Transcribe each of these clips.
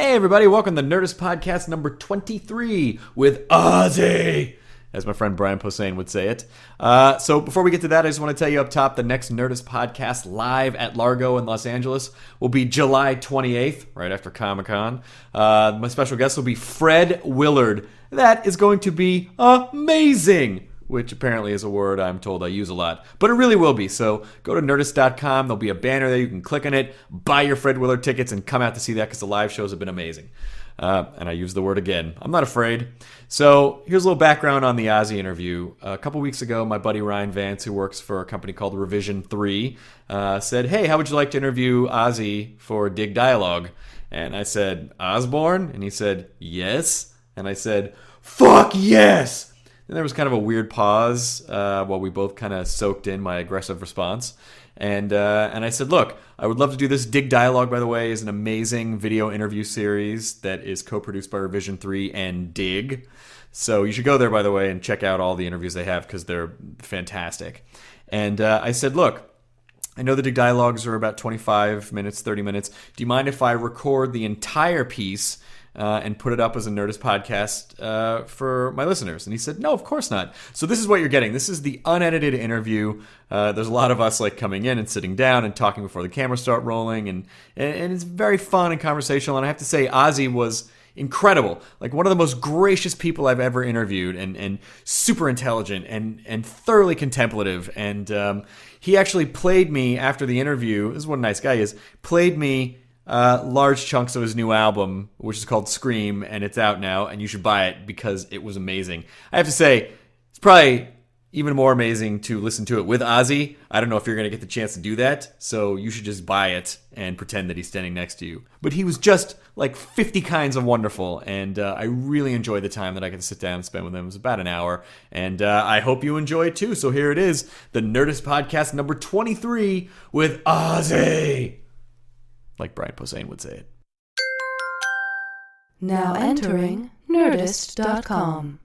Hey everybody, welcome to Nerdist Podcast number 23 with OZZY, as my friend Brian Posehn would say it. So before we get to that, I just want to tell you up top, the next Nerdist Podcast live at Largo in Los Angeles will be July 28th, right after Comic-Con. My special guest will be Fred Willard. That is going to be amazing, which apparently is a word I'm told I use a lot. But it really will be. So go to Nerdist.com. There'll be a banner there. You can click on it, buy your Fred Willard tickets, and come out to see that because the live shows have been amazing. And I use the word again. I'm not afraid. So here's a little background on the OZZY interview. A couple weeks ago, my buddy Ryan Vance, who works for a company called Revision 3, said, hey, how would you like to interview OZZY for Dig Dialogue? And I said, Osborne? And he said, yes. And I said, fuck yes! And there was kind of a weird pause while we both kind of soaked in my aggressive response. And I said, look, I would love to do this. Dig Dialogue, by the way, is an amazing video interview series that is co-produced by Revision 3 and Dig. So you should go there, by the way, and check out all the interviews they have because they're fantastic. And I said, look, I know the Dig Dialogues are about 25 minutes, 30 minutes. Do you mind if I record the entire piece and put it up as a Nerdist podcast for my listeners? And he said, no, of course not. So this is what you're getting. This is the unedited interview. There's a lot of us like coming in and sitting down and talking before the cameras start rolling. And it's very fun and conversational. And I have to say, OZZY was incredible. Like one of the most gracious people I've ever interviewed, and super intelligent and thoroughly contemplative. And he actually played me after the interview. This is what a nice guy is. Played me large chunks of his new album, which is called Scream, and it's out now, and you should buy it because it was amazing. I have to say, it's probably even more amazing to listen to it with OZZY. I don't know if you're going to get the chance to do that, so you should just buy it and pretend that he's standing next to you. But he was just like 50 kinds of wonderful, and I really enjoyed the time that I got to sit down and spend with him. It was about an hour, and I hope you enjoy it too. So here it is, the Nerdist Podcast number 23 with OZZY. Like Brian Posehn would say it. Now entering Nerdist.com.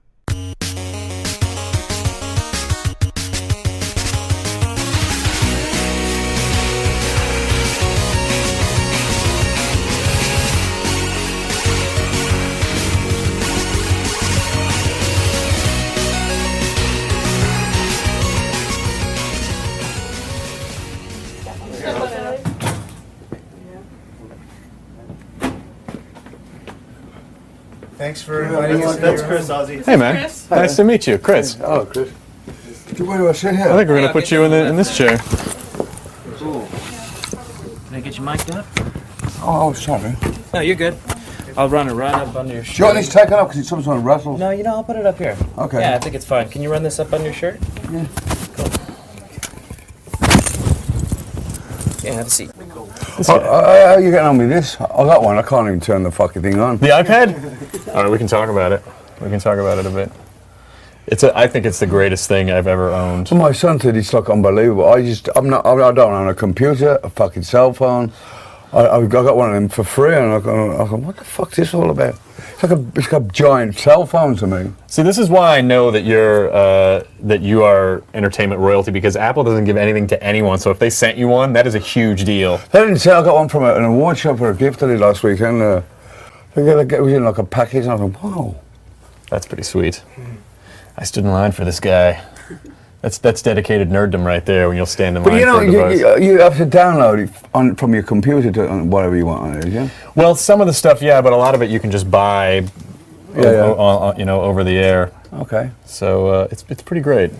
Thanks for inviting us. That's Chris, OZZY. Hey man, Chris. Nice to meet you, Chris. Oh, Chris. Where do I sit here? I think we're gonna put you in this chair. Cool. Can I get you mic'd up? Oh, sorry. No, you're good. I'll run it right up under your shirt. Do you want this taken up because it's some sort of rustle? No, I'll put it up here. Okay. Yeah, I think it's fine. Can you run this up under your shirt? Yeah. Cool. Yeah, have a seat. How are you getting on with this? I got one. I can't even turn the fucking thing on. The iPad? All right, we can talk about it. We can talk about it a bit. I think it's the greatest thing I've ever owned. Well, my son said it's like unbelievable. I don't own a computer, a fucking cell phone. I got one of them for free, and I go, what the fuck's this all about? It's like a giant cell phone to me. See, this is why I know that you are entertainment royalty, because Apple doesn't give anything to anyone. So if they sent you one, that is a huge deal. They didn't say I got one from an award show for a gift I did last weekend. It was in like a package, and I thought, wow. That's pretty sweet. I stood in line for this guy. That's dedicated nerddom right there when you'll stand in line for a device. You have to download it from your computer to whatever you want on it, yeah? Well, some of the stuff, yeah, but a lot of it you can just buy over the air. Okay. So it's pretty great.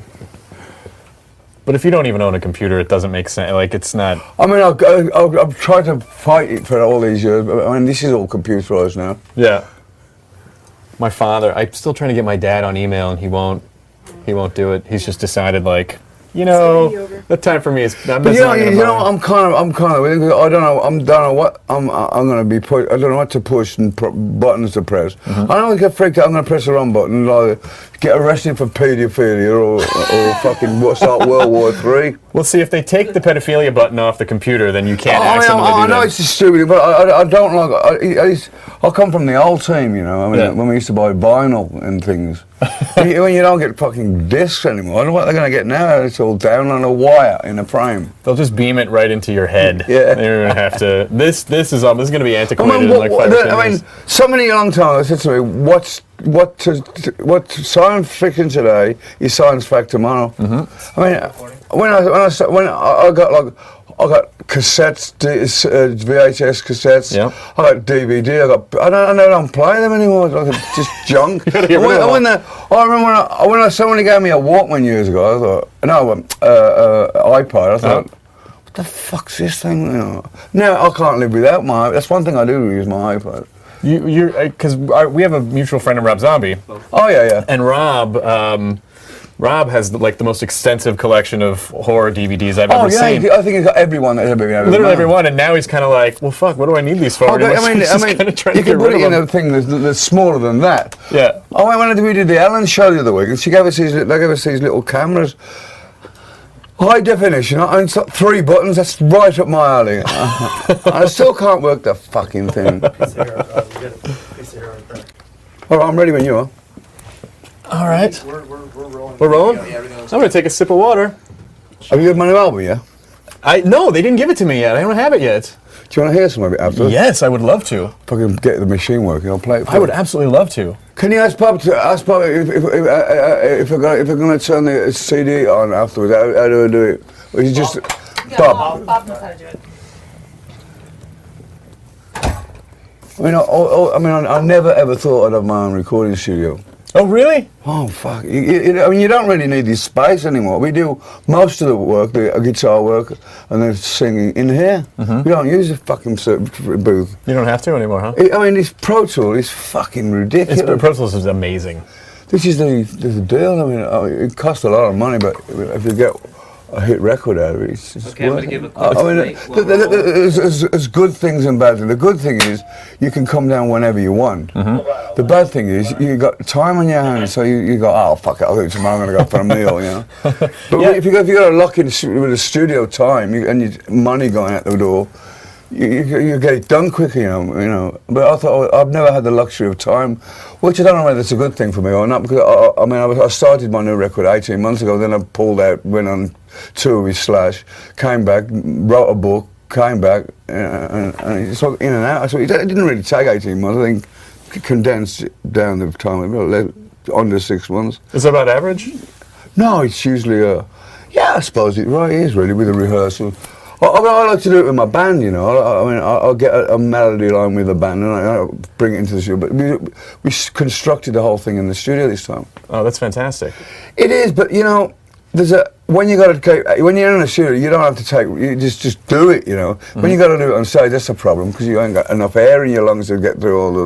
But if you don't even own a computer, it doesn't make sense. Like, it's not... I mean, I've tried to fight it for all these years, but I mean, this is all computerized now. Yeah. My father, I'm still trying to get my dad on email, and he won't do it. He's just decided, like, the time for me is. I'm kind of. I don't know what I'm going to be put. I don't know what to push and buttons to press. Mm-hmm. I don't get freaked out. I'm going to press the wrong button, like get arrested for paedophilia or fucking start World War III. Well, see, if they take the pedophilia button off the computer, then you can't accidentally do that. I know it's stupid, but I don't like. I come from the old team, you know. I mean, when we used to buy vinyl and things. When you don't get fucking discs anymore, I don't know what they're going to get now. It's all all down on a wire in a frame. They'll just beam it right into your head. Yeah. They're gonna have to. This is going to be antiquated in like 5 or 10 years. Somebody a long time ago said to me, what science fiction today is science fact tomorrow. I mean, when I got cassettes, VHS cassettes. Yeah. I got DVD. I don't play them anymore. It's just junk. I remember when somebody gave me a Walkman years ago. I thought, iPod. I thought, what the fuck's this thing? You know? Now I can't live without my. That's one thing I do use my iPod. Because we have a mutual friend in Rob Zombie. Oh yeah. And Rob has the most extensive collection of horror DVDs I've ever seen. I think he's got everyone that's ever been ever. Literally everyone, and now he's kind of like, well, fuck, what do I need these for? I mean, you can put it in a thing that's smaller than that. Yeah. We did the Ellen show the other week, and they gave us these little cameras. High definition. I mean, it's got 3 buttons. That's right up my alley. I still can't work the fucking thing. All right, I'm ready when you are. All right. We're rolling. We're rolling? Yeah, I'm going to take a sip of water. Have you got my new album, yeah? No, they didn't give it to me yet. I don't have it yet. Do you want to hear some of it after? Yes, I would love to. If I can get the machine working, I'll play it for I would absolutely love to. Can you ask Bob if I'm going to turn the CD on afterwards? How do I do it? Or you just Bob? Bob knows how to do it. I never ever thought I'd have my own recording studio. Oh, really? Oh, fuck. You don't really need this space anymore. We do most of the work, the guitar work, and then singing in here. We don't use a fucking booth. You don't have to anymore, huh? This Pro Tool is fucking ridiculous. Pro Tools is amazing. This is the deal. I mean, it costs a lot of money, but if you get a hit record out of it, it's Okay, I'm worth going to it. give a quick There's good things and bad things. The good thing is you can come down whenever you want. The bad thing is you got time on your hands, so you go, oh fuck it, I'll do it tomorrow. I'm going to go for a meal, you know. But if you got to lock in with a studio time and your money going out the door, you get it done quicker, you know. But I thought I've never had the luxury of time, which I don't know whether it's a good thing for me or not. Because I started my new record 18 months ago. Then I pulled out, went on tour with Slash, came back, wrote a book, came back, and it's sort of in and out. So it didn't really take 18 months. I think condensed down the time under 6 months. Is that about average? No, it's usually I suppose it is really with a rehearsal. I like to do it with my band, you know. I'll get a melody line with the band and I'll bring it into the studio. But we constructed the whole thing in the studio this time. Oh, that's fantastic. It is, but you know, when you're in a studio, you don't have to you just do it, you know. When you got to do it on stage, that's a problem because you ain't got enough air in your lungs to get through all the.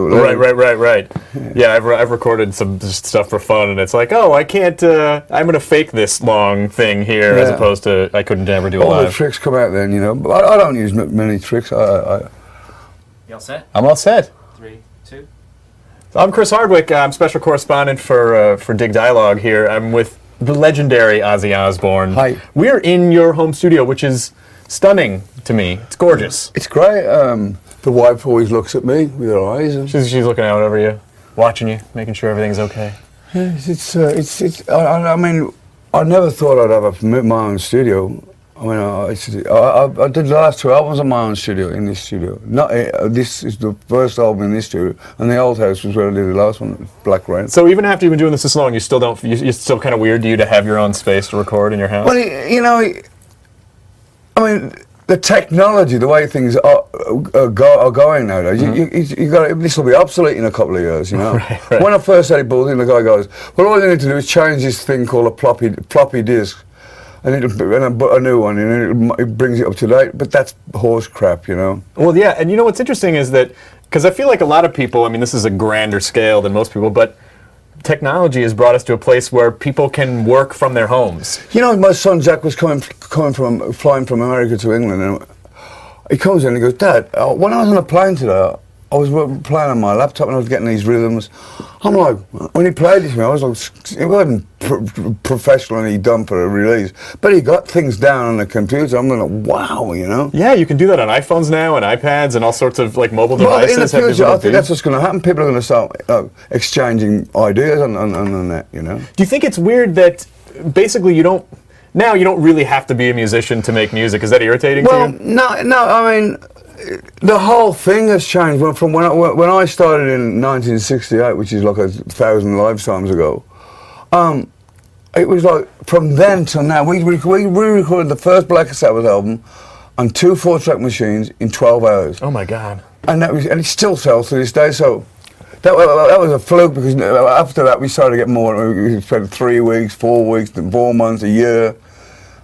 Right. Yeah, I've recorded some stuff for fun, and it's like, oh, I can't. I'm gonna fake this long thing here, as opposed to I couldn't ever do it all live. the tricks come out then, you know. But I don't use many tricks. You all set? I'm all set. 3, 2. I'm Chris Hardwick. I'm special correspondent for Dig Dialogue here. I'm with the legendary Ozzy Osbourne. Hi. We're in your home studio, which is stunning to me. It's gorgeous. It's great. The wife always looks at me with her eyes. And She's looking out over you, watching you, making sure everything's okay. I mean, I never thought I'd have my own studio. I mean, I did the last 2 albums on my own studio, in this studio. This is the first album in this studio, and the old house was where I did the last one, Black Rain. So even after you've been doing this so long, you still don't. It's still kind of weird to you to have your own space to record in your house. Well, you know, I mean, the technology, the way things are going nowadays, you got this will be obsolete in a couple of years, you know. Right. When I first had it built in, the guy goes, "Well, all you need to do is change this thing called a floppy disk." And I put a new one and it brings it up to date, but that's horse crap, you know. Well, yeah, and you know what's interesting is that, because I feel like a lot of people, I mean, this is a grander scale than most people, but technology has brought us to a place where people can work from their homes. You know, my son Jack was flying from America to England, and he comes in and he goes, "Dad, when I was on a plane today, I was playing on my laptop and I was getting these rhythms." I'm like, when he played it to me, I was like, it wasn't professionally done for a release, but he got things down on the computer. I'm like, wow, you know? Yeah, you can do that on iPhones now and iPads and all sorts of like mobile devices. In the future, I think that's what's going to happen. People are going to start exchanging ideas on the net, you know? Do you think it's weird that basically you don't, now you don't really have to be a musician to make music. Is that irritating to you? No. I mean, the whole thing has changed from when I started in 1968, which is like 1,000 lifetimes ago. It was like from then till now. We recorded the first Black Sabbath album on 2 4-track machines in 12 hours. Oh my God! And it still sells to this day. So that was a fluke, because after that we started to get more. We spent 3 weeks, 4 weeks, 4 months, a year.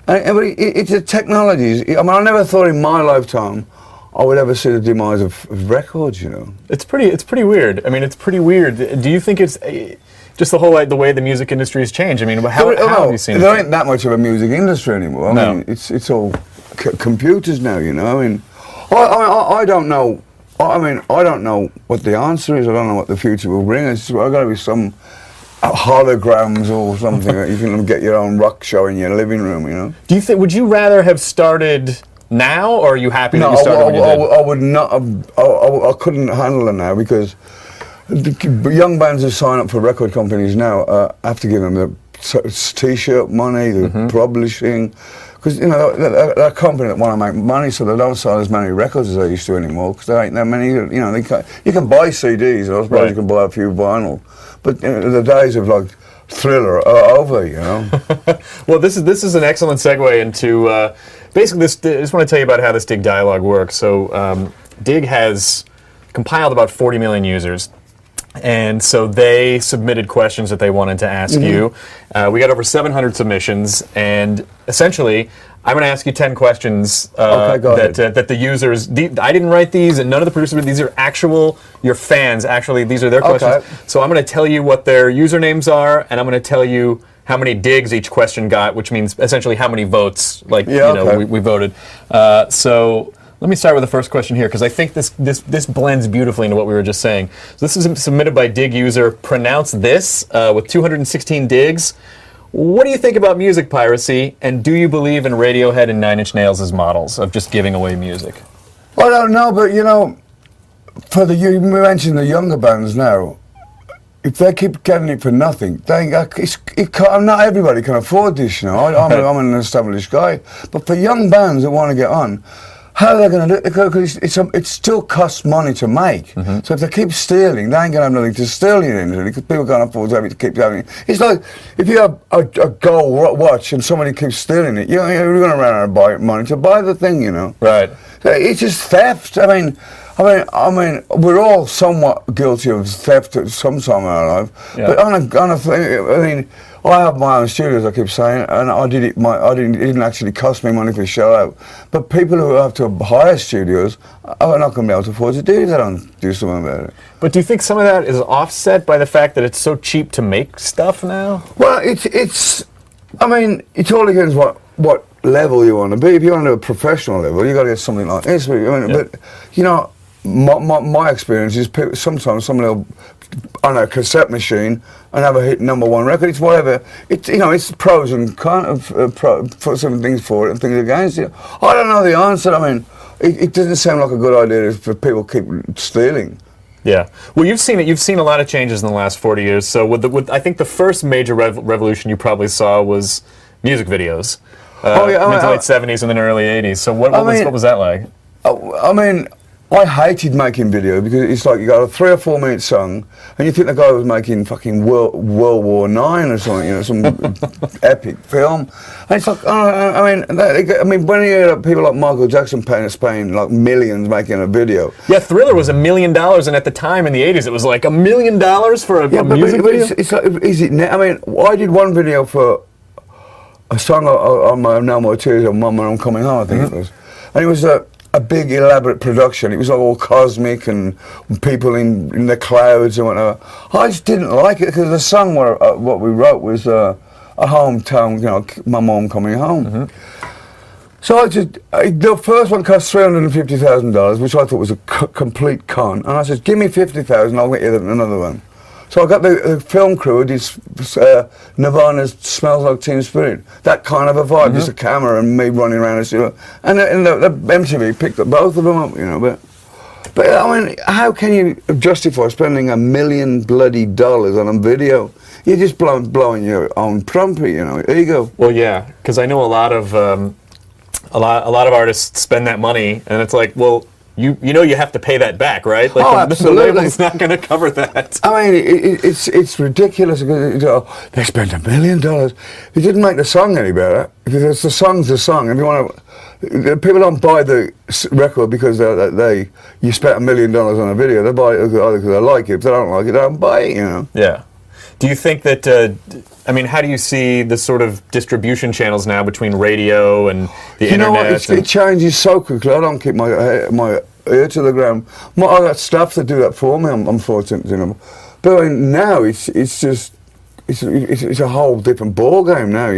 But it's the technologies. I mean, I never thought in my lifetime I would ever see the demise of records. You know, it's pretty weird. I mean, it's pretty weird. Do you think it's just the whole the way the music industry has changed? I mean, how have you seen it? There ain't that much of a music industry anymore. I mean, it's all computers now. You know, I mean, I don't know. I mean, I don't know what the answer is. I don't know what the future will bring. It's got to be some holograms or something that you can get your own rock show in your living room. You know. Do you think? Would you rather have started now, or are you happy that you started when you did? I would not have. I couldn't handle it now, because the young bands who sign up for record companies now have to give them the t-shirt money, the publishing, because you know they're a company that want to make money, so they don't sell as many records as they used to anymore, because there ain't that many. You know, you can buy CDs, I suppose you can buy a few vinyl, but the days of like Thriller are over. You know. Well, this is an excellent segue into basically this. I just want to tell you about how this Dig dialogue works. So Dig has compiled about 40 million users. And so they submitted questions that they wanted to ask you. We got over 700 submissions, and essentially, I'm going to ask you 10 questions that the users. I didn't write these, and none of the producers. These are your fans. Actually, these are their questions. So I'm going to tell you what their usernames are, and I'm going to tell you how many digs each question got, which means essentially how many votes. We voted. So. Let me start with the first question here, because I think this blends beautifully into what we were just saying. So this is submitted by Dig user Pronounce This with 216 digs. What do you think about music piracy, and do you believe in Radiohead and Nine Inch Nails as models of just giving away music? I don't know, but you know, you mentioned the younger bands now. If they keep getting it for nothing, not everybody can afford this. You know, I'm an established guy, but for young bands that want to get on, how are they going to do it? Because it still costs money to make. So if they keep stealing, they ain't going to have nothing to steal it in, because people can't afford to keep having it. It's like if you have a gold watch and somebody keeps stealing it, you're going to run out of money to buy the thing, you know. Right. So it's just theft. I mean, we're all somewhat guilty of theft at some time in our life. Yeah. But on a thing, I mean, I have my own studios, I keep saying, and it didn't actually cost me money for a show out. But people who have to hire studios are not going to be able to afford to do it if they don't do something about it. But do you think some of that is offset by the fact that it's so cheap to make stuff now? Well, it's all depends what level you want to be. If you want to do a professional level, you got to get something like this. But you know, my experience is sometimes somebody will on a cassette machine and have a hit #1 record. It's whatever. It's pros and cons. Put some things for it and things against it. I don't know the answer. I mean, it doesn't sound like a good idea for people to keep stealing. Yeah. Well, you've seen it. You've seen a lot of changes in the last 40 years. So I think the first major revolution you probably saw was music videos. Mid to late 70s and then early 80s. So what was that like? I mean, I hated making video, because it's like you got a 3 or 4 minute song and you think the guy was making fucking World War IX or something, you know, some epic film. And it's like, I mean, when you hear people like Michael Jackson paying like millions making a video. Yeah, Thriller was $1 million, and at the time in the 80s it was like $1 million for a music video. It's like, is it? I mean, I did one video for a song on my No More Tears on Mum When I'm Coming Home, I think it was, and it was a big elaborate production. It was like all cosmic and people in the clouds and whatever. I just didn't like it, because the song what we wrote was a hometown, you know, my mum coming home. So the first one cost $350,000, which I thought was a complete con. And I said, give me $50,000, I'll get you another one. So I got the film crew, this Nirvana's Smells Like Teen Spirit, that kind of a vibe, just a camera and me running around the studio. And the MTV picked up both of them up, you know. But But I mean, how can you justify spending $1 million bloody on a video? You're just blowing your own trumpet, you know. Ego. Well, yeah, because I know a lot of artists spend that money, and it's like, well, you know you have to pay that back, right? Like absolutely. The label's not going to cover that. I mean, it's ridiculous. They spent $1 million. They didn't make the song any better. Because the song's the song. If you want to, people don't buy the record because you spent $1 million on a video. They buy it either because they like it. If they don't like it, they don't buy it. You know. Yeah. Do you think that? I mean, how do you see the sort of distribution channels now between radio and the internet? You know what? It changes so quickly. I don't keep my ear to the ground. I got staff that do that for me. I'm fortunate, you know. But I mean, now it's just it's a whole different ball game now.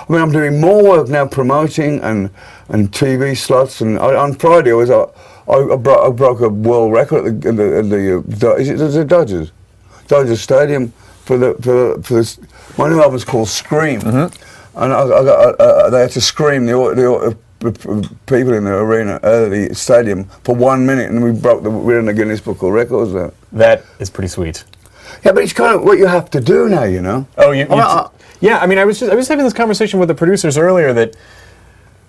I'm doing more work now promoting and TV slots. And on Friday I broke a world record at the Dodgers Stadium. For this, my new album's called Scream, and they had to scream the people in the arena, the stadium, for 1 minute, and we're in the Guinness Book of Records there. That is pretty sweet. Yeah, but it's kind of what you have to do now, you know. Oh, yeah. I mean, I was having this conversation with the producers earlier that,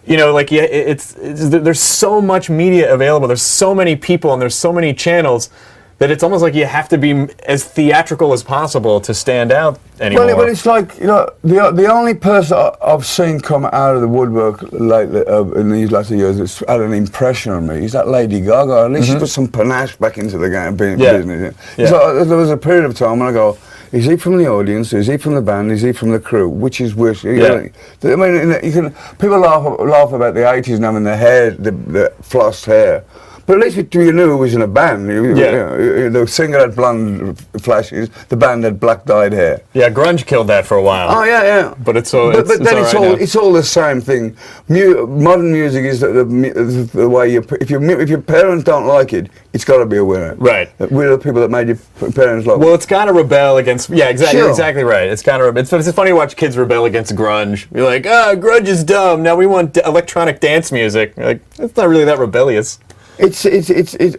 you know, like there's so much media available, there's so many people, and there's so many channels, that it's almost like you have to be as theatrical as possible to stand out anymore. Well, it's like, you know, the only person I've seen come out of the woodwork lately, in these last years that's had an impression on me is that Lady Gaga. At least she put some panache back into the game, business. Yeah. So there was a period of time when I go, is he from the audience? Is he from the band? Is he from the crew? Which is which? Yeah. I mean, people laugh about the 80s and having the hair, the flossed hair. But at least you knew who was in a band. The singer had blonde flashes, the band had black dyed hair. Yeah, grunge killed that for a while. Oh yeah. But it's all the same thing. Modern music is the way if your parents don't like it, it's got to be a winner. Right. We're the people that made your parents like. Well, it's got to rebel against. Yeah, exactly. Sure. Exactly right. It's got to. It's funny to watch kids rebel against grunge. You're like, grunge is dumb. Now we want electronic dance music. Like, it's not really that rebellious. It's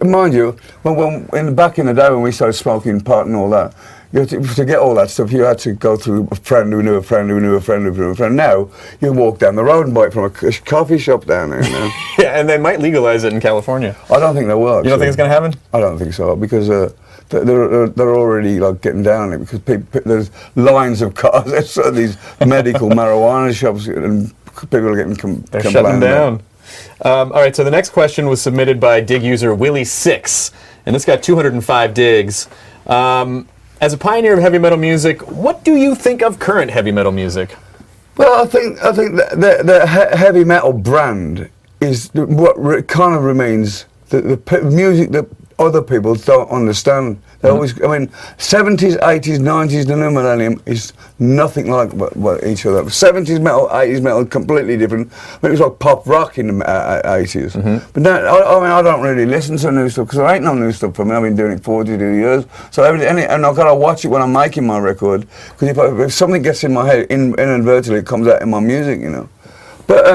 mind you, back in the day when we started smoking pot and all that, to get all that stuff, you had to go through a friend who knew a friend who knew a friend who knew a friend. Now, you walk down the road and buy it from a coffee shop down there. You know? Yeah, and they might legalize it in California. I don't think they will. Actually. You don't think it's going to happen? I don't think so, because they're already like getting down on it, because there's lines of cars. There's these medical marijuana shops, and people are getting They're shutting down. All right, so the next question was submitted by dig user Willie6, and this got 205 digs. As a pioneer of heavy metal music, what do you think of current heavy metal music? Well, I think the heavy metal brand is what kind of remains the music that other people don't understand. They always, 70s, 80s, 90s, the new millennium is nothing like what each other. 70s metal, 80s metal, completely different. It was like pop rock in the 80s. But now, I don't really listen to new stuff, because there ain't no new stuff for me. I've been doing it 42 years. So and I've got to watch it when I'm making my record, because if something gets in my head, inadvertently, it comes out in my music, you know. But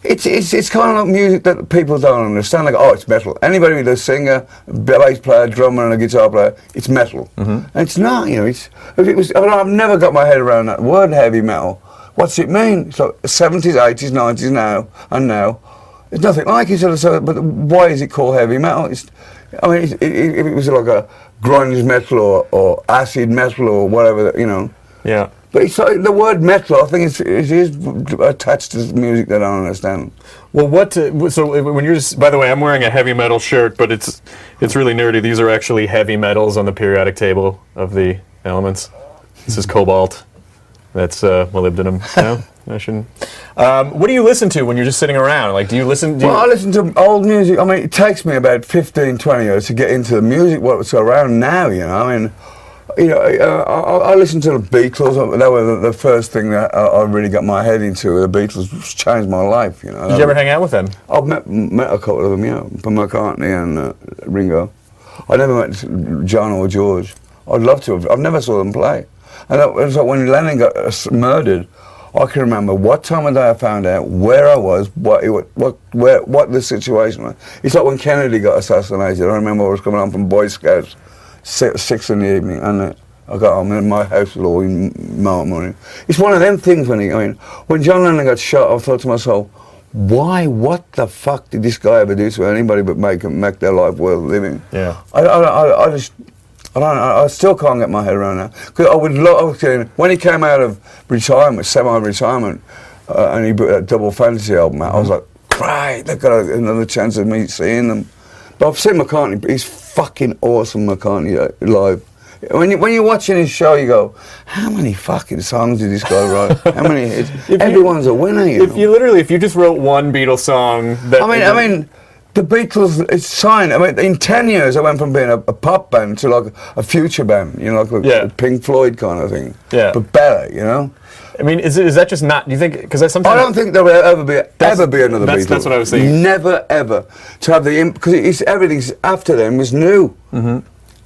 it's kind of like music that people don't understand. Like, it's metal. Anybody with a singer, bass player, drummer, and a guitar player, it's metal. And it's not, you know. I've never got my head around that word, heavy metal. What's it mean? It's like 70s, 80s, 90s now. It's nothing like each other. So, but why is it called heavy metal? If it was like a grunge metal or acid metal or whatever, you know. Yeah. But it's like the word metal, I think it is attached to music that I don't understand. Well, so when you're by the way, I'm wearing a heavy metal shirt, but it's really nerdy. These are actually heavy metals on the periodic table of the elements. This is cobalt. That's molybdenum. No, I shouldn't. What do you listen to when you're just sitting around? Like, do you listen? I listen to old music. It takes me about 15, 20 years to get into the music what's around now, you know. I listened to the Beatles. That was the first thing that I really got my head into. The Beatles changed my life, you know. Did you ever hang out with them? I've met a couple of them, yeah, from McCartney and Ringo. I never met John or George. I'd love to have. I've never saw them play. And it was like when Lennon got murdered, I can remember what time of day I found out, where I was, what the situation was. It's like when Kennedy got assassinated. I remember I was coming home from Boy Scouts, 6 in the evening, and I got home and my house was all in money. It's one of them things when John Lennon got shot, I thought to myself, why, what the fuck did this guy ever do to anybody but make their life worth living? Yeah. I still can't get my head around that. Because I would love, when he came out of retirement, semi-retirement, and he put that Double Fantasy album out, I was like, great, they've got another chance of me seeing them. But I've seen McCartney, he's fucking awesome, McCartney, live. When you're watching his show, you go, how many fucking songs did this guy write? How many hits? Everyone's a winner, If you just wrote one Beatles song that... I mean, the Beatles, it's signed. In 10 years, I went from being a pop band to like a future band, like a Pink Floyd kind of thing. Yeah. But better, I mean, is that just not? Do you think? Because sometimes I don't think there will ever be another Beatles. That's what I was thinking. Never ever to have because everything's after them was new. Mm-hmm.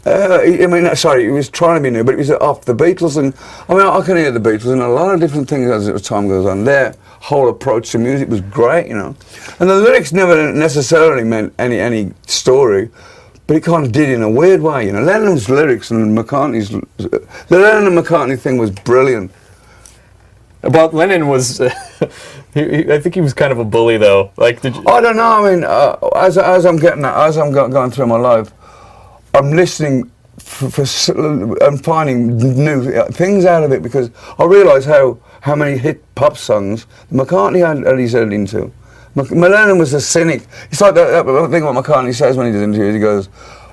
He was trying to be new, but it was off the Beatles, and I can hear the Beatles in a lot of different things as time goes on. Their whole approach to music was great, and the lyrics never necessarily meant any story, but it kind of did in a weird way, Lennon's lyrics and the Lennon and McCartney thing was brilliant. But Lennon was, I think he was kind of a bully, though. Like, I don't know. As I'm going through my life, I'm listening and finding new things out of it because I realise how many hit pop songs McCartney had his head into. Lennon was a cynic. It's like that thing what McCartney says when he does interviews. He goes,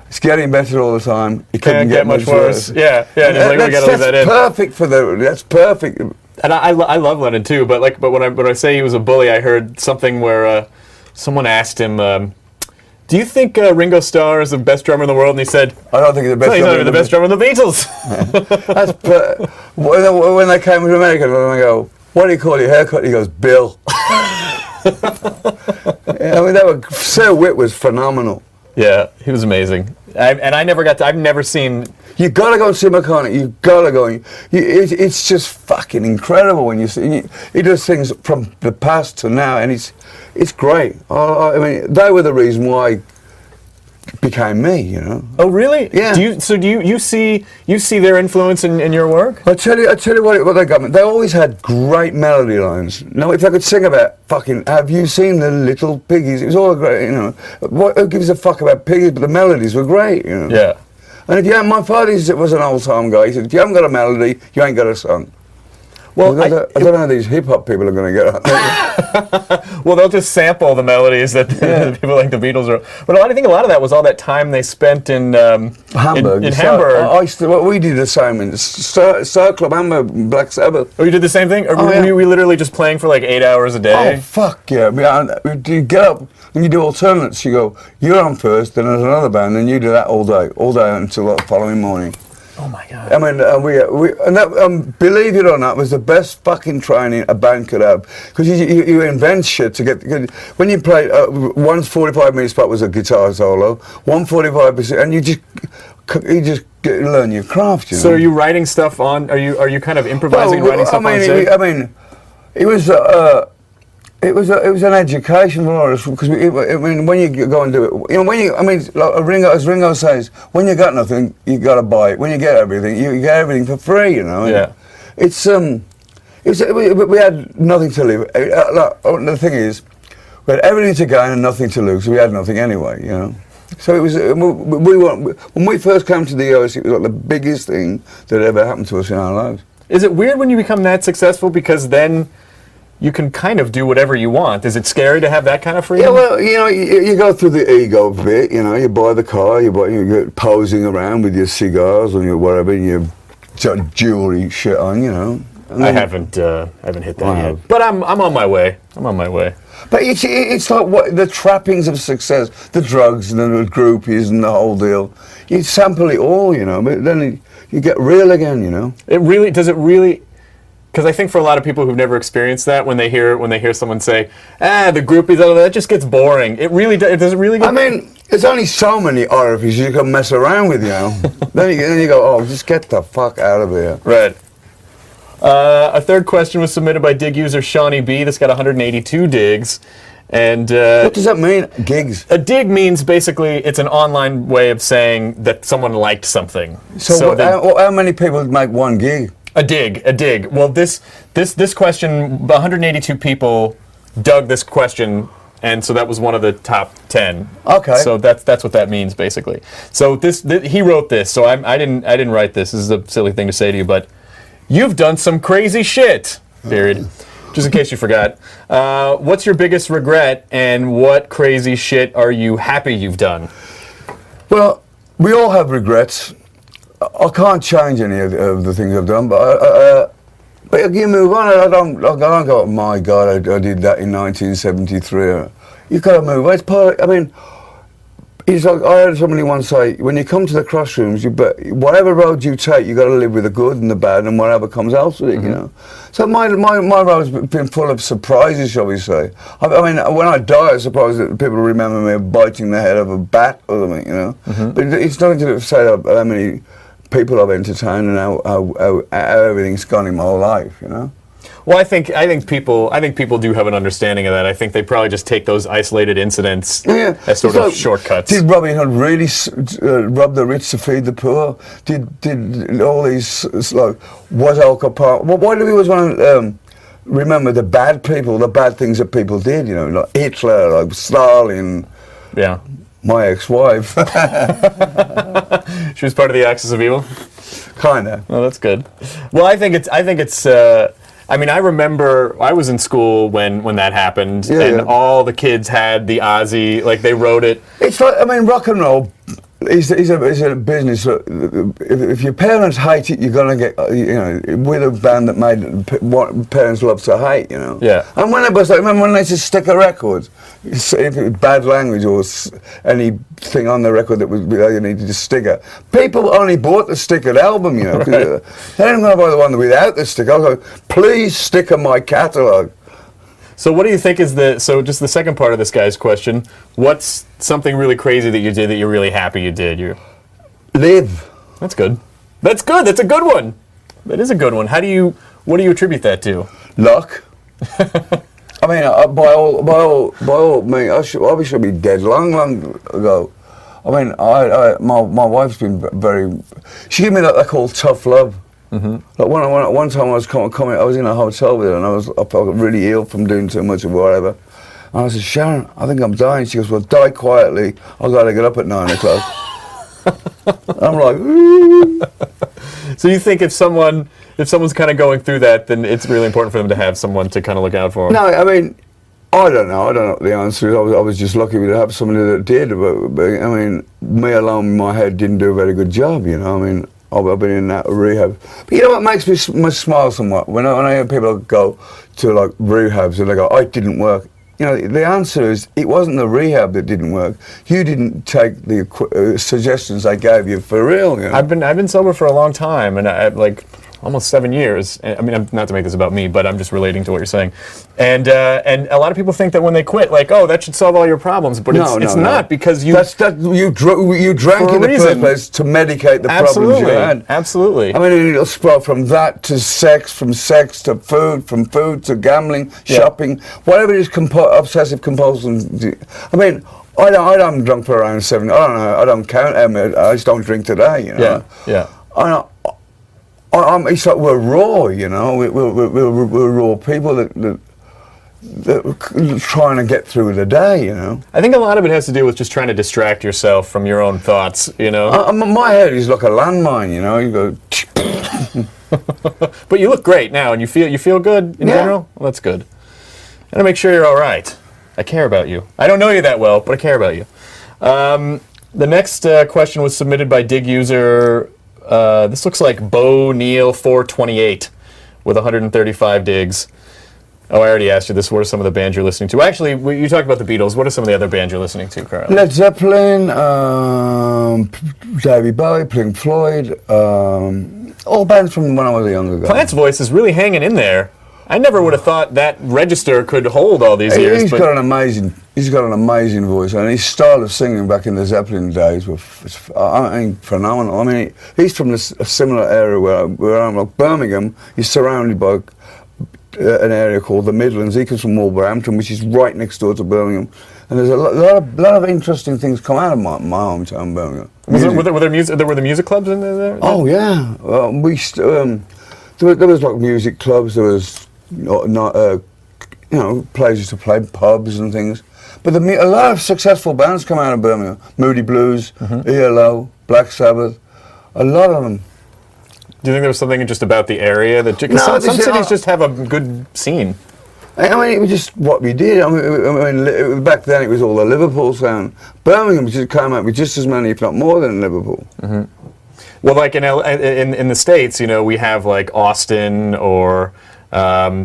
"It's getting better all the time. It couldn't get much worse." Yeah. That's perfect for that's perfect. And I love Lennon too, but when I say he was a bully, I heard something where someone asked him, do you think Ringo Starr is the best drummer in the world? And he said, I don't think he's the best drummer. He's not even the best drummer in the Beatles. When they came to America, and I go, what do you call your haircut? He goes, Bill. Sir Whit was phenomenal. Yeah, he was amazing. I've never seen... You gotta go and see McCartney. You gotta go. It's just fucking incredible when you see. He does things from the past to now, and it's great. They were the reason why I became me. Oh, really? Yeah. Do you see their influence in your work? I tell you what they got me. They always had great melody lines. Now, if I could sing about fucking, have you seen the little piggies? It was all great. Who gives a fuck about piggies? But the melodies were great. Yeah. And if you have, my father was an old time guy. He said, if you haven't got a melody, you ain't got a song. Well, I don't know how these hip hop people are going to get on. Well, they'll just sample the melodies that people like the Beatles are. But I think a lot of that was all that time they spent in Hamburg. In Hamburg. We did the same in Star Club, Hamburg, Black Sabbath. Oh, you did the same thing? Or were we literally just playing for like 8 hours a day? Oh, fuck yeah. You get up and you do alternates. You go, you're on first, then there's another band, and you do that all day until the following morning. Oh my God! Believe it or not, was the best fucking training a band could have because you invent shit to get. When you play, one's 45-minute spot was a guitar solo, 145%, and you just learn your craft. So are you writing stuff on? Are you kind of improvising, writing stuff on set? It was an education for us because when you go and do it, as Ringo says, when you got nothing, you got to buy it. When you get everything, you get everything for free. Yeah. We had nothing to live. The thing is, we had everything to gain and nothing to lose. So we had nothing anyway. So it was. When we first came to the US, it was like the biggest thing that ever happened to us in our lives. Is it weird when you become that successful because then you can kind of do whatever you want? Is it scary to have that kind of freedom? Yeah, well, you go through the ego bit, you buy the car, you get posing around with your cigars and your whatever, and your jewelry shit on, I haven't hit that yet. But I'm on my way. But it's like the trappings of success, the drugs and the groupies and the whole deal. You sample it all, but then you get real again, Does it really? Because I think for a lot of people who've never experienced that, when they hear someone say, the groupies, that just gets boring. It really does it really get... there's only so many orifices you can mess around with, then you go, oh, just get the fuck out of here. Right. A third question was submitted by dig user Shawnee B. This got 182 digs. And What does that mean, gigs? a dig means basically it's an online way of saying that someone liked something. So how many people make one gig? A dig. Well, this question, 182 people dug this question, and so that was one of the top 10. Okay. So that's what that means basically. So he wrote this. So I didn't write this. This is a silly thing to say to you, but you've done some crazy shit. Period. Just in case you forgot. What's your biggest regret, and what crazy shit are you happy you've done? Well, we all have regrets. I can't change any of the things I've done, but you move on. I don't go, my God, I did that in 1973. You've got to move on. It's part. I mean, it's like I heard somebody once say, when you come to the crossroads, whatever road you take, you got to live with the good and the bad, and whatever comes out with it. You know. So my road's been full of surprises, shall we say? I mean, when I die, I suppose that people remember me biting the head of a bat or something. You know. But it's nothing to say how many people I've entertained and how everything's gone in my whole life, you know. Well, I think people do have an understanding of that. I think they probably just take those isolated incidents as sort of shortcuts. Did Robin Hood really rob the rich to feed the poor? Did all these was Al Capone? Well, why do we always want to remember the bad people, the bad things that people did? You know, like Hitler, like Stalin. Yeah. My ex-wife. She was part of the Axis of Evil? Kinda. Oh, that's good. Well, I think it's I mean, I remember I was in school when that happened, and all the kids had the OZZY, like they wrote it. It's like, I mean, rock and roll is a business. If your parents hate it, you're gonna get, you know, with a band that made what parents love to hate, you know. Yeah. And when it was like, remember when they just stick a record, if it was bad language or anything on the record that was you needed a sticker, people only bought the stickered album, you know. Right. They didn't want to buy the one without the sticker. I was like, please sticker my catalogue. So what do you think is so just the second part of this guy's question, what's something really crazy that you did that you're really happy you did? Live. That's good. That's good. That's a good one. That is a good one. What do you attribute that to? Luck. I mean, by all means, I should be dead long ago. I mean, my wife's been she gave me that they call tough love. Mm-hmm. Like one time I was coming, I was in a hotel with her, and I felt really ill from doing too much of whatever. And I said, Sharon, I think I'm dying. She goes, well, die quietly. I've got to get up at 9 o'clock. I'm like, ooh. So you think if someone's kind of going through that, then it's really important for them to have someone to kind of look out for them? No, I mean, I don't know what the answer is. I was just lucky to have somebody that did. But I mean, me alone in my head didn't do a very good job, you know. I mean, I've been in that rehab. But you know what makes me smile somewhat? When I hear people go to like rehabs and they go, oh, it didn't work. You know, the answer is it wasn't the rehab that didn't work. You didn't take the suggestions I gave you for real. You know? I've been sober for a long time, and I like almost 7 years. I mean, not to make this about me, but I'm just relating to what you're saying. And a lot of people think that when they quit, like, oh, that should solve all your problems, but it's not, because you drank in the first place to medicate the problems you had. Absolutely. I mean, it'll sprout from that to sex, from sex to food, from food to gambling, shopping, whatever it is, obsessive compulsion. I mean, I'm drunk for around 7. I don't know. I don't count. I just don't drink today. You know. Yeah. It's like we're raw, you know. We're raw people that are trying to get through the day, you know. I think a lot of it has to do with just trying to distract yourself from your own thoughts, you know. My head is like a landmine, you know. You go. But you look great now, and you feel good in general. Well, that's good. I gotta make sure you're all right. I care about you. I don't know you that well, but I care about you. The next question was submitted by dig user. This looks like Bo Neal 428 with 135 digs. Oh, I already asked you this. What are some of the bands you're listening to? Actually, you talked about the Beatles. What are some of the other bands you're listening to, Carl? Led Zeppelin, David Bowie, Pink Floyd, all bands from when I was a younger guy. Plant's voice is really hanging in there. I never would have thought that register could hold all these years. He's got an amazing voice, and his style of singing back in the Zeppelin days was phenomenal. I mean, he's from a similar area where I'm, like Birmingham. He's surrounded by an area called the Midlands. He comes from Wolverhampton, which is right next door to Birmingham. And there's a lot of interesting things come out of my hometown, Birmingham. Were there music clubs in there? Oh yeah, there was like music clubs. There was places to play, pubs and things. But a lot of successful bands come out of Birmingham. Moody Blues, ELO, Black Sabbath, a lot of them. Do you think there was something just about the area that? Because some cities just have a good scene. I mean, it was just what we did. I mean, back then it was all the Liverpool sound. Birmingham just came out with just as many, if not more, than Liverpool. Mm-hmm. Well, like in the States, we have like Austin or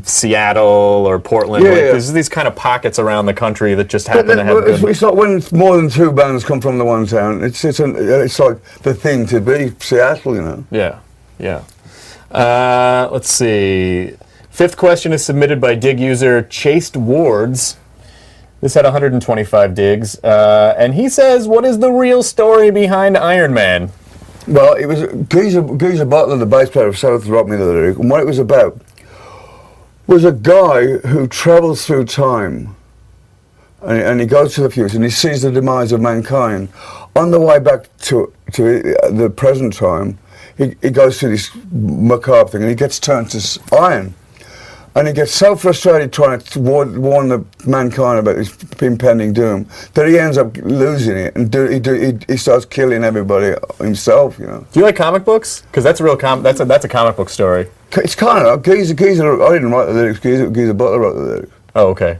Seattle or Portland. There's these kind of pockets around the country that just happen to have good. It's like when more than two bands come from the one town. It's like the thing to be Seattle, Yeah. Let's see. Fifth question is submitted by dig user Chased Wards. This had 125 digs. And he says, what is the real story behind Iron Man? Well, it was Geezer Butler, the bass player of South, wrote me the lyric. And what it was about was a guy who travels through time. And he goes to the future and he sees the demise of mankind. On the way back to the present time, he goes through this macabre thing and he gets turned to iron. And he gets so frustrated trying to warn the mankind about his impending doom that he ends up losing it and he starts killing everybody himself. Do you like comic books? Because that's a real that's a comic book story. It's kind of Geezer. I didn't write the lyrics. Geezer Butler wrote the lyrics. Oh, okay.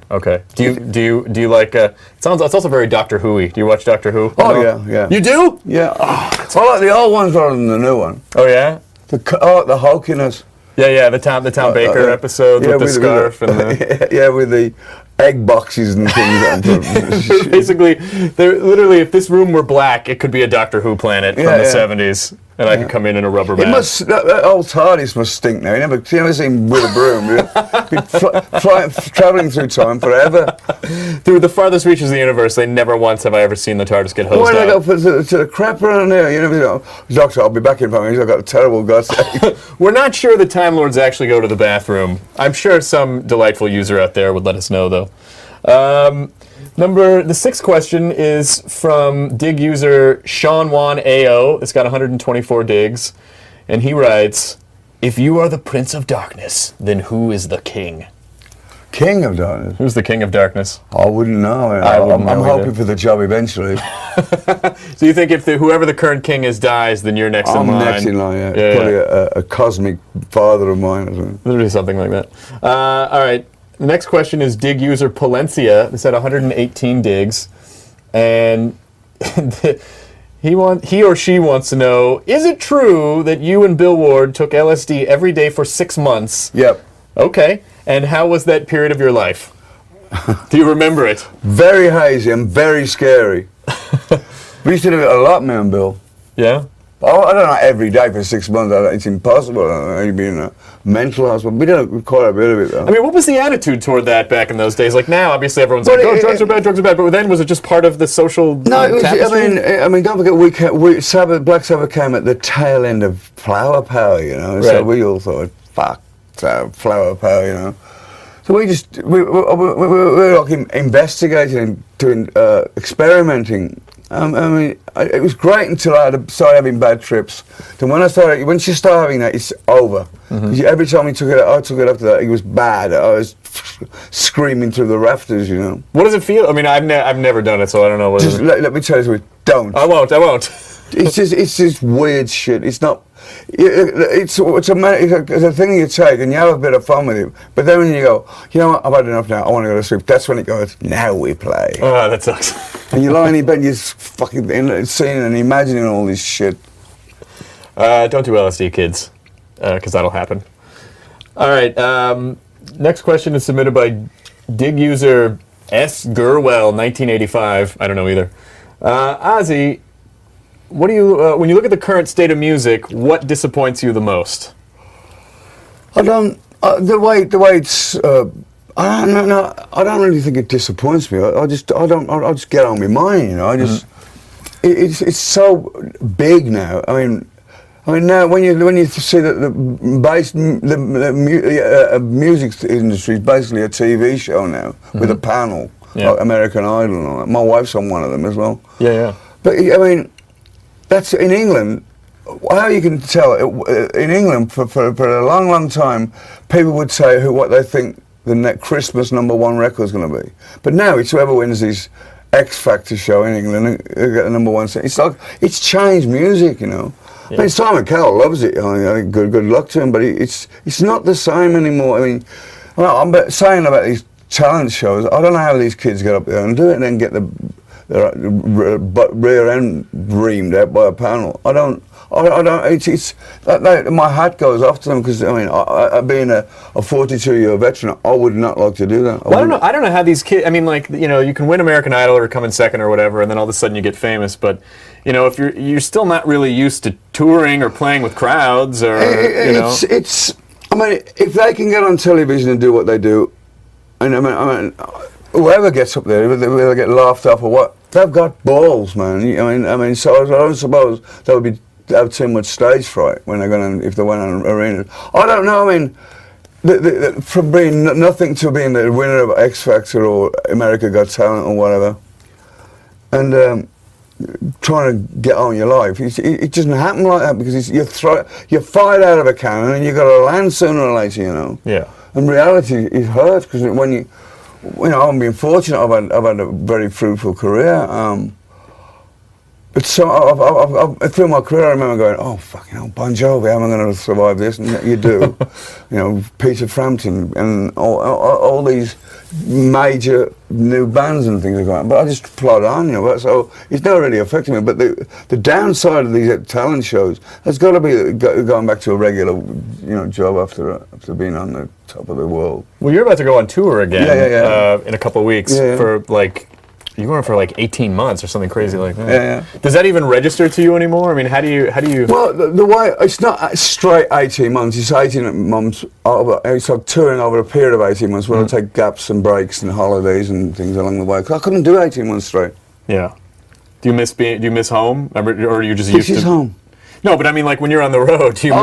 Do you like? It's also very Doctor Who-y. Do you watch Doctor Who? Oh yeah. You do? Yeah. I like the old ones rather than the new one. Oh yeah. The hulkiness. Yeah, the Tom Baker episodes with the scarf and the with the egg boxes and things. Basically, they're literally, if this room were black, it could be a Doctor Who planet from the 70s, and I could come in a rubber mask. That old TARDIS must stink now. You never seen him with a broom. Traveling through time forever. Through the farthest reaches of the universe, they never once have I ever seen the TARDIS get hosed out. Why do I go to the crap around there? Doctor, I'll be back in 5 minutes. I've got a terrible gut. We're not sure the Time Lords actually go to the bathroom. I'm sure some delightful user out there would let us know, though. The sixth question is from dig user Sean Wan AO. It's got 124 digs. And he writes, if you are the Prince of Darkness, then who is the king? King of Darkness? Who's the King of Darkness? I wouldn't know. I'm hoping for the job eventually. So you think if whoever the current king is dies, then you're next in line? I'm next in line, yeah. Probably a cosmic father of mine or something. Literally something like that. All right. The next question is dig user Palencia. This had 118 digs. And he or she wants to know, is it true that you and Bill Ward took LSD every day for 6 months? Yep. Okay. And how was that period of your life? Do you remember it? Very hazy and very scary. We used to do it a lot, me and Bill. Yeah? Oh, I don't know, every day for 6 months. It's impossible. You'd be in a mental hospital. We did quite a bit of it, though. I mean, what was the attitude toward that back in those days? Like now, obviously, everyone's like, "Oh, drugs are bad." But then, was it just part of the social? No, it was. I mean, don't forget, Black Sabbath came at the tail end of flower power, Right. So we all thought, "Fuck, flower power," So we were like investigating, doing experimenting. It was great until I started having bad trips. Then once you start having that, it's over. Mm-hmm. Every time I took it after that, it was bad. I was screaming through the rafters, What does it feel? I mean, I've never done it, so I don't know. Just let me tell you, don't. I won't. It's just weird shit. It's not. It's a thing you take and you have a bit of fun with it. But then when you go, you know what, I've had enough now. I want to go to sleep. That's when it goes. Now we play. Oh, that sucks. And you lie in your bed, you're fucking seeing and imagining all this shit. Don't do LSD, kids, because that'll happen. All right. Next question is submitted by dig user S. Gurwell, 1985. I don't know either. OZZY, what do you when you look at the current state of music, what disappoints you the most? I don't The way it's. I don't know. I don't really think it disappoints me. I just get on my mind. You know. I just. It's so big now. I mean now when you see that the music industry is basically a TV show now with a panel, like American Idol and all that. My wife's on one of them as well. Yeah. But I mean, that's in England. How you can tell in England for a long time, people would say what they think the next Christmas #1 record is going to be. But now it's whoever wins these X Factor show in England who get the #1. It's like it's changed music, you know. Yeah. I mean, Simon Cowell loves it. I mean, good luck to him. But it's not the same anymore. I mean, I'm saying about these talent shows. I don't know how these kids get up there and do it and then get their rear end reamed out by a panel. I don't. It's my hat goes off to them because I mean, being a 42-year veteran, I would not like to do that. Well, I don't know how these kids. I mean, like you can win American Idol or come in second or whatever, and then all of a sudden you get famous. But if you're still not really used to touring or playing with crowds, or it's. I mean, if they can get on television and do what they do, and I mean, whoever gets up there, whether they get laughed off or what, they've got balls, man. I mean, so I don't suppose they would have too much stage fright when if they went on arenas. I don't know. I mean, from being nothing to being the winner of X Factor or America Got Talent or whatever, and trying to get on your life, it doesn't happen like that because you're fired out of a cannon and you've got to land sooner or later, you know. Yeah. And reality is hurt because when I've been fortunate. I've had a very fruitful career. But so through my career, I remember going, "Oh, fucking hell, Bon Jovi, how am I going to survive this?" And you do, Peter Frampton and all these major new bands and things like that. But I just plod on, So it's not really affecting me. But the downside of these talent shows has got to be going back to a regular, job after being on the top of the world. Well, you're about to go on tour again. Yeah. In a couple of weeks for like. You were for like 18 months or something crazy like that. Yeah. Does that even register to you anymore? I mean, how do you? Well, the way it's not straight 18 months. It's 18 months. It's like touring over a period of 18 months where I take gaps and breaks and holidays and things along the way. 'Cause I couldn't do 18 months straight. Yeah. Do you miss home, or are you just used to? This is home. No, but I mean, like when you're on the road, do you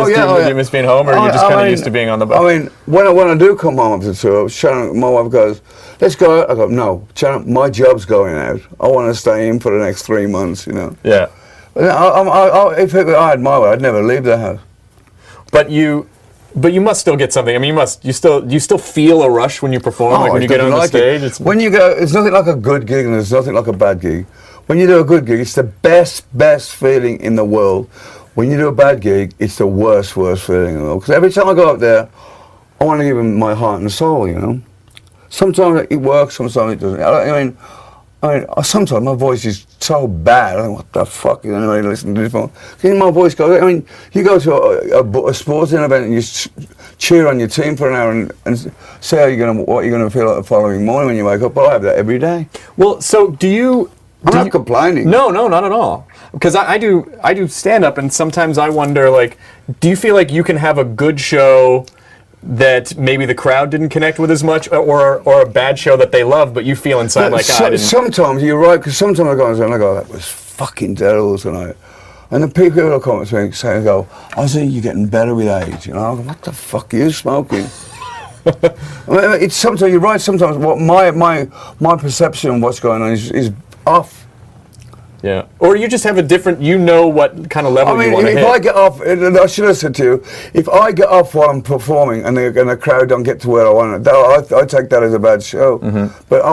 miss being home, or are you just kind of used to being on the bus? I mean, when I do come home after the tour, Sharon, my wife goes, "Let's go out." I go, "No, Sharon, my job's going out. I want to stay in for the next 3 months, Yeah. If I had my way, I'd never leave the house. But you must still get something. I mean, you still feel a rush when you perform, like when you get on the stage. When you go, it's nothing like a good gig, and there's nothing like a bad gig. When you do a good gig, it's the best feeling in the world. When you do a bad gig, it's the worst feeling in the world. Because every time I go up there, I want to give them my heart and soul, Sometimes it works, sometimes it doesn't. I mean, sometimes my voice is so bad. I think, what the fuck is anybody listening to this for? My voice goes. I mean, you go to a sporting event and you cheer on your team for an hour and say what you're gonna feel like the following morning when you wake up. But I have that every day. Well, so do you? I'm not complaining. No, not at all. Because I do stand up, and sometimes I wonder, like, do you feel like you can have a good show that maybe the crowd didn't connect with as much, or a bad show that they love, but you feel inside I didn't? Sometimes you're right, because sometimes I go and go, "That was fucking terrible tonight," and the people will come up to me and say, "OZZY, you're getting better with age." I go, "What the fuck are you smoking?" It's sometimes you're right. Sometimes what my perception of what's going on is off. Yeah. Or you just have a different, what kind of level you want to hit. If I get off, I should have said to you, if I get off while I'm performing and the crowd don't get to where I want it, I take that as a bad show. Mm-hmm. But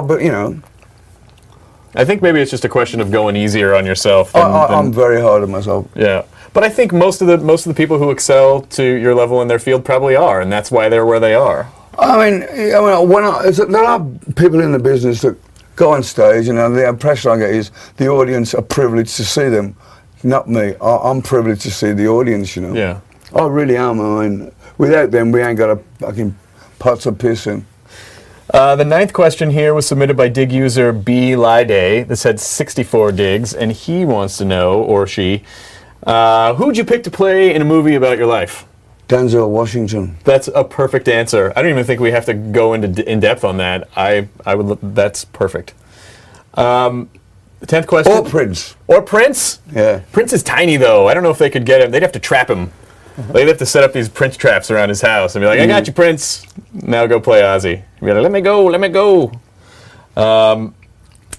I think maybe it's just a question of going easier on yourself. I'm very hard on myself. Yeah. But I think most of the people who excel to your level in their field probably are, and that's why they're where they are. I mean, there are people in the business that go on stage, and the impression I get is the audience are privileged to see them, not me. I'm privileged to see the audience, Yeah. I really am. I mean, without them, we ain't got a fucking pots of piss in. The 9th question here was submitted by dig user B. Lide. This had 64 digs, and he wants to know, or she, who'd you pick to play in a movie about your life? Denzel Washington. That's a perfect answer. I don't even think we have to go into in depth on that. I would. That's perfect. The 10th question. Or Prince. Or Prince. Yeah. Prince is tiny though. I don't know if they could get him. They'd have to trap him. They'd have to set up these Prince traps around his house and be like, "I got you, Prince. Now go play Ozzy." Be like, "Let me go. Let me go." The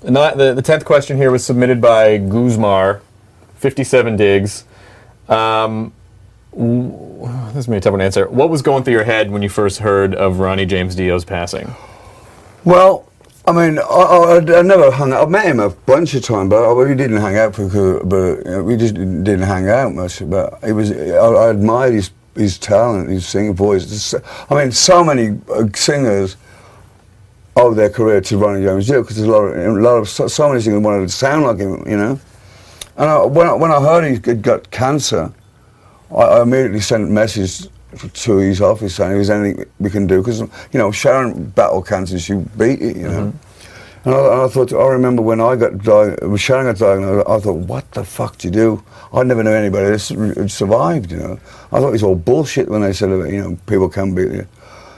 10th question here was submitted by Guzmar, 57 digs. This is maybe a tough one to answer. What was going through your head when you first heard of Ronnie James Dio's passing? Well, I mean, I never hung out. I met him a bunch of times, but we didn't hang out we just didn't hang out much. But I admired his talent, his singing voice. I mean, so many singers owe their career to Ronnie James Dio because there's so many singers wanted to sound like him, you know. And when I heard he'd got cancer, I immediately sent a message to his office saying, "Is there anything we can do?" Because, you know, Sharon battled cancer, she beat it, you know. And I thought, I remember when Sharon got diagnosed, I thought, what the fuck do you do? I never knew anybody that survived, you know. I thought it was all bullshit when they said, you know, people can beat you.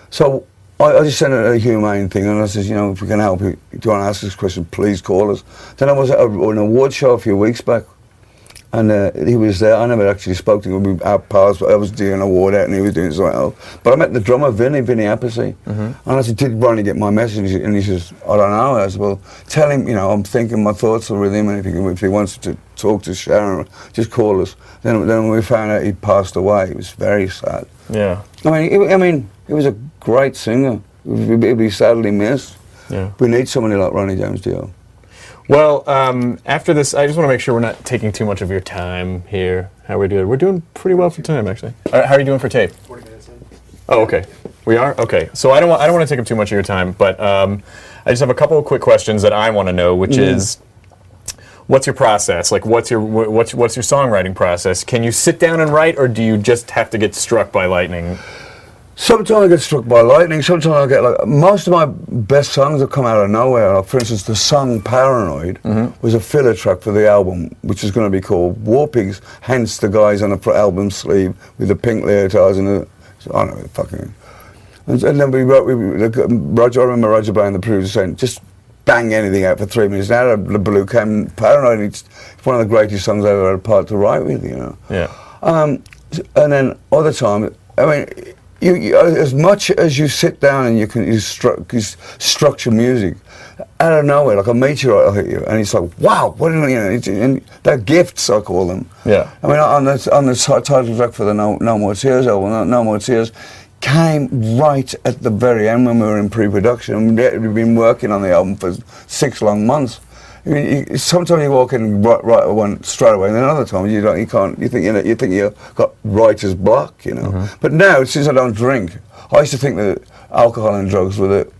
So I just sent a humane thing, and I said, you know, if we can help you, do you want to ask this question, please call us. Then I was at an award show a few weeks back, and he was there. I never actually spoke to him. We had paths, but I was doing an award out and he was doing something else. But I met the drummer, Vinny Appice, and I said, did Ronnie get my message? And he says, I don't know. I said, well, tell him, you know, I'm thinking my thoughts are with him, and if he wants to talk to Sharon, just call us. Then when we found out he passed away, it was very sad. Yeah. I mean, he was a great singer. He'd be sadly missed. Yeah. We need somebody like Ronnie James Dio. Well, after this, I just want to make sure we're not taking too much of your time here. How are we doing? We're doing pretty well for time, actually. How are you doing for tape? 40 minutes in. Oh, okay. We are? Okay. So I don't want to take up too much of your time, but I just have a couple of quick questions that I want to know, which is, what's your process? Like, what's your songwriting process? Can you sit down and write, or do you just have to get struck by lightning? Sometimes I get struck by lightning. Sometimes I get like, most of my best songs have come out of nowhere. Like, for instance, the song Paranoid was a filler track for the album, which is going to be called War Pigs, hence the guys on the album sleeve with the pink leotards and the, I don't know, fucking. And then we wrote, Roger, I remember Roger Brown, the producer, saying, just bang anything out for 3 minutes. And out of the blue came Paranoid. It's one of the greatest songs I've ever had a part to write with, you know. Yeah. And then other time, I mean, you, as much as you sit down and you structure music, out of nowhere, like a meteorite will hit you, and it's like, wow, what, you know, and they're gifts, I call them. Yeah. I mean, on the title track for the No More Tears album, No More Tears came right at the very end when we were in pre-production. We've been working on the album for 6 long months. I mean, sometimes you walk in and write one straight away, and then other times you don't. You can't. You think you've got writer's block, you know. But now, since I don't drink, I used to think that alcohol and drugs were the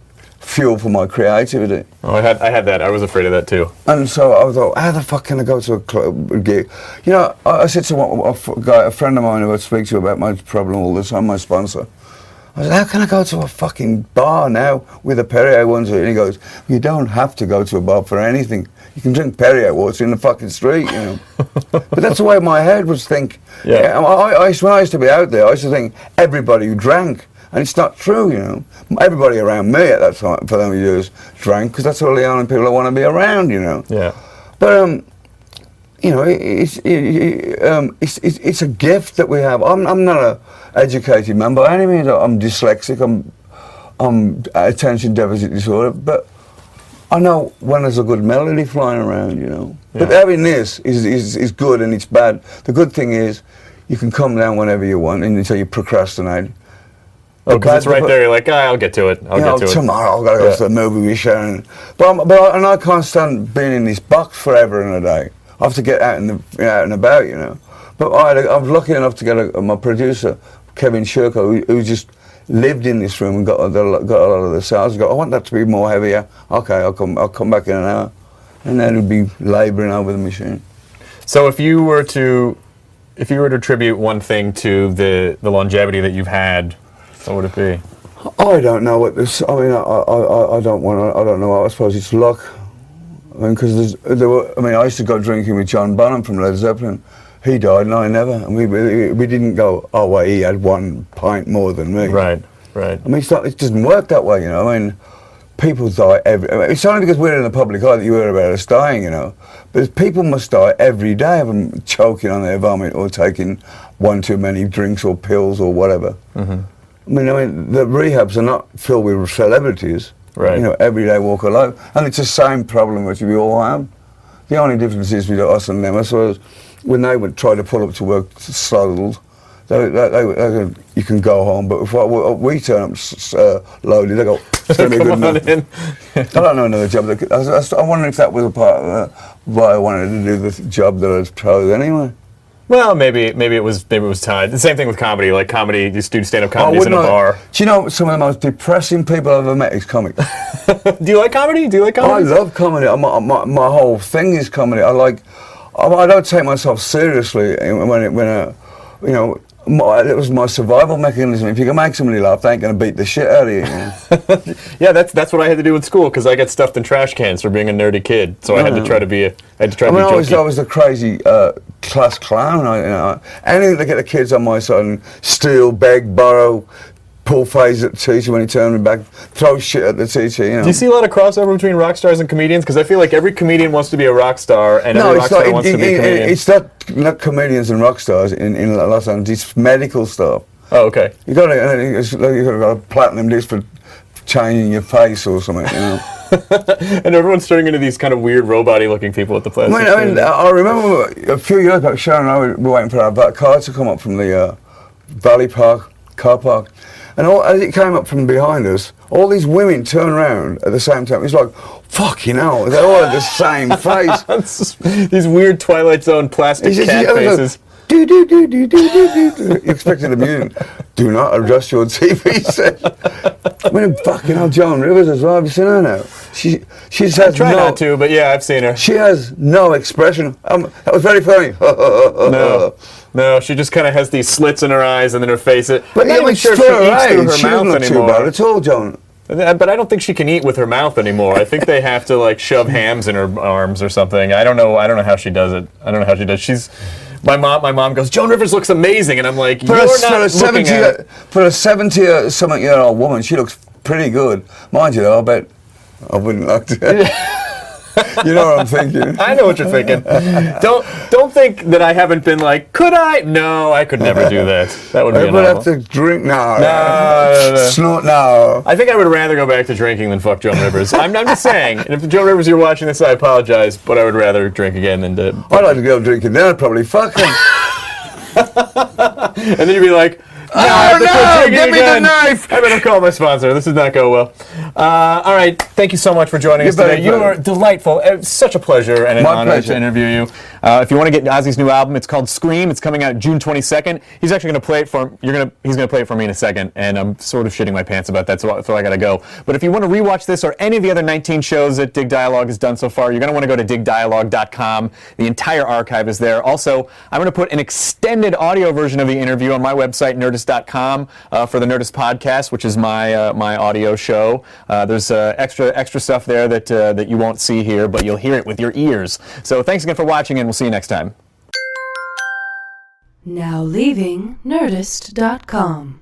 fuel for my creativity. Oh, I had that. I was afraid of that too. And so I thought, how the fuck can I go to a club gig? You know, I said to a friend of mine who I speak to about my problem all the time, my sponsor. I said, how can I go to a fucking bar now with a Perrier ones? And he goes, you don't have to go to a bar for anything. You can drink Perrier water in the fucking street, you know. But that's the way my head was think. Yeah. When I used to be out there, I used to think everybody who drank, and it's not true, you know. Everybody around me at that time, for them years, drank, because that's all the only people I want to be around, you know. Yeah. But, you know, it's a gift that we have. I'm not an educated man by any means. I'm dyslexic. I'm attention deficit disorder. But I know when there's a good melody flying around, you know. Yeah. But having this is good and it's bad. The good thing is you can come down whenever you want and until you procrastinate. Oh, because it's right there. You're like, I'll get to it. I'll get to it. Tomorrow I've got to go to the movie with Sharon. But I can't stand being in this box forever and a day. I have to get out and about, you know. But I was lucky enough to get my producer, Kevin Shurko, who just lived in this room and got a lot of the sounds. I want that to be more heavier. Okay, I'll come back in an hour, and then it'd be labouring over the machine. So if you were to attribute one thing to the longevity that you've had, what would it be? I don't know what this. I mean, I don't know. I suppose it's luck. I mean, because I used to go drinking with John Bonham from Led Zeppelin, he died and I never. And we didn't go, oh, well, he had 1 pint more than me. Right. I mean, it doesn't work that way, you know. I mean, people die it's only because we're in the public eye that you hear about us dying, you know. But people must die every day of them choking on their vomit or taking one too many drinks or pills or whatever. Mm-hmm. I mean, the rehabs are not filled with celebrities. Right. You know, everyday walk of life. And it's the same problem which we all have. The only difference is with us and them. I suppose when they would try to pull up to work slow, you can go home. But if we turn up loaded, they go, it's going to be good enough. I don't know another job. I wonder if that was a part of why I wanted to do the job that I was chose anyway. Well, maybe it was tied. The same thing with comedy. Like comedy, you do stand-up comedies in a bar. Do you know some of the most depressing people I've ever met is comics? Do you like comedy? I love comedy. My whole thing is comedy. I don't take myself seriously it was my survival mechanism. If you can make somebody laugh, they ain't going to beat the shit out of you. You know? Yeah, that's what I had to do in school because I got stuffed in trash cans for being a nerdy kid. So I had to try to be I was the crazy class clown. Anything to get the kids on my side and steal, beg, borrow, pull phase at the teacher when he turned me back, throw shit at the teacher. You know. Do you see a lot of crossover between rock stars and comedians? Because I feel like every comedian wants to be a rock star, and every rock star wants to be a comedian. It's not comedians and rock stars in Los Angeles. It's medical stuff. Oh, okay. You got a platinum disc for changing your face or something. You know. And everyone's turning into these kind of weird robot-y looking people at the plastic. I remember a few years back, Sharon and I were waiting for our car to come up from the Valley Park car park. And as it came up from behind us, all these women turned around at the same time. It's like, fucking hell, they all had the same face. These weird Twilight Zone plastic cat faces. You expected the music. Do not adjust your TV set. I mean, fucking hell, Joan Rivers as well. Have you seen her now? She has try not to, but yeah, I've seen her. She has no expression. That was very funny. No, she just kind of has these slits in her eyes and then her face. But I'm not even sure if she eats through her mouth anymore. Too bad at all, Joan. But I don't think she can eat with her mouth anymore. I think they have to like shove hams in her arms or something. I don't know how she does it. I don't know how she does. My mom goes, Joan Rivers looks amazing, and I'm like, for a 70-something-year-old woman, she looks pretty good. Mind you, though, I bet I wouldn't like to. You know what I'm thinking. I know what you're thinking. Don't think that I haven't been like, could I? No, I could never do that. That would be I would have to drink now. No. Snort now. I think I would rather go back to drinking than fuck Joan Rivers. I'm just saying. And if Joan Rivers, you're watching this, I apologize, but I would rather drink again than to. I'd like to go drinking now. I'd probably fuck him. And then you'd be like, oh no! Give me the knife! I better call my sponsor. This did not go well. All right. Thank you so much for joining us today. You were delightful. It's such a pleasure and an honor to interview you. If you want to get Ozzy's new album, it's called Scream. It's coming out June 22nd. He's actually going to play it for. He's going to play it for me in a second, and I'm sort of shitting my pants about that, so I got to go. But if you want to rewatch this or any of the other 19 shows that Dig Dialogue has done so far, you're going to want to go to digdialogue.com. The entire archive is there. Also, I'm going to put an extended audio version of the interview on my website, nerdist.com, for the Nerdist podcast, which is my audio show. There's extra stuff there that you won't see here, but you'll hear it with your ears. So thanks again for watching, and we'll see you next time. Now leaving Nerdist.com.